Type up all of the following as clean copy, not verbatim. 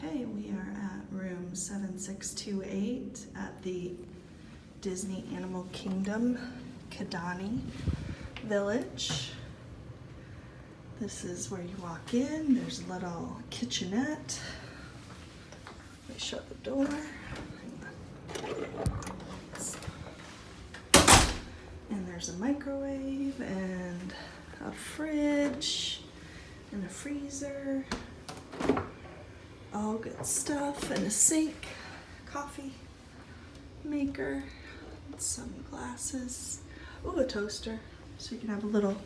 Okay, we are at room 7628 at the Disney Animal Kingdom Kidani Village. This is where you walk in. There's a little kitchenette. Let me shut the door. And there's a microwave and a fridge and a freezer. All good stuff, and a sink, coffee maker, some glasses. Ooh, a toaster, so you can have a little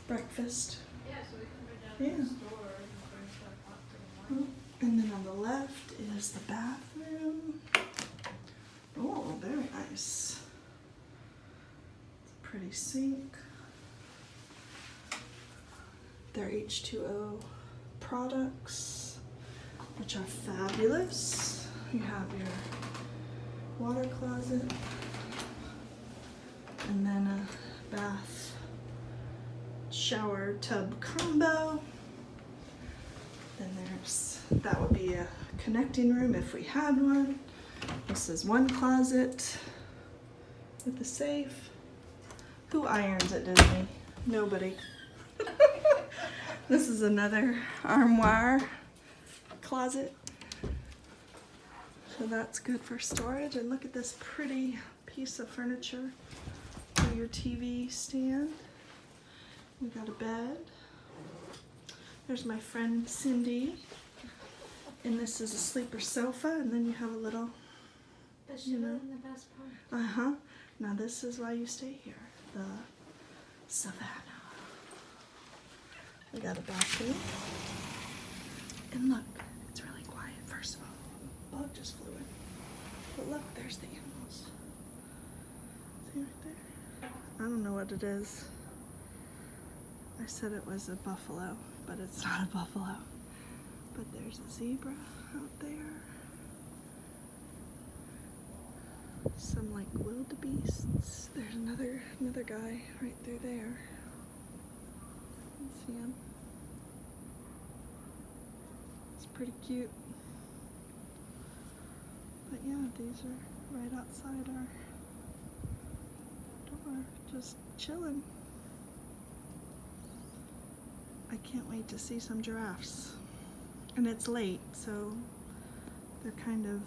breakfast. Yeah, so we can go down to the store and bring stuff up for the morning. And then on the left is the bathroom. Oh, very nice. It's a pretty sink. Their H2O products, which are fabulous. You have your water closet and then a bath shower tub combo. Then that would be a connecting room if we had one. This is one closet with a safe. Who irons at Disney? Nobody. This is another armoire closet. So that's good for storage. And look at this pretty piece of furniture for your TV stand. We got a bed. There's my friend Cindy. And this is a sleeper sofa. And then you have a little, But she was in the best part. uh-huh. Now this is why you stay here. The Savannah. We got a bathroom. And look, it's really quiet, first of all. A bug just flew in. But look, there's the animals. See right there? I don't know what it is. I said it was a buffalo, but it's not a buffalo. But there's a zebra out there. Some like wildebeests. There's another guy right through there. You can see him. It's pretty cute. But yeah, these are right outside our door, just chilling. I can't wait to see some giraffes. And it's late, so they're kind of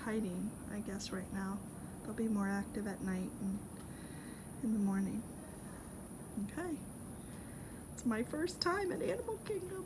hiding, I guess, right now. They'll be more active at night and in the morning. Okay. It's my first time at Animal Kingdom.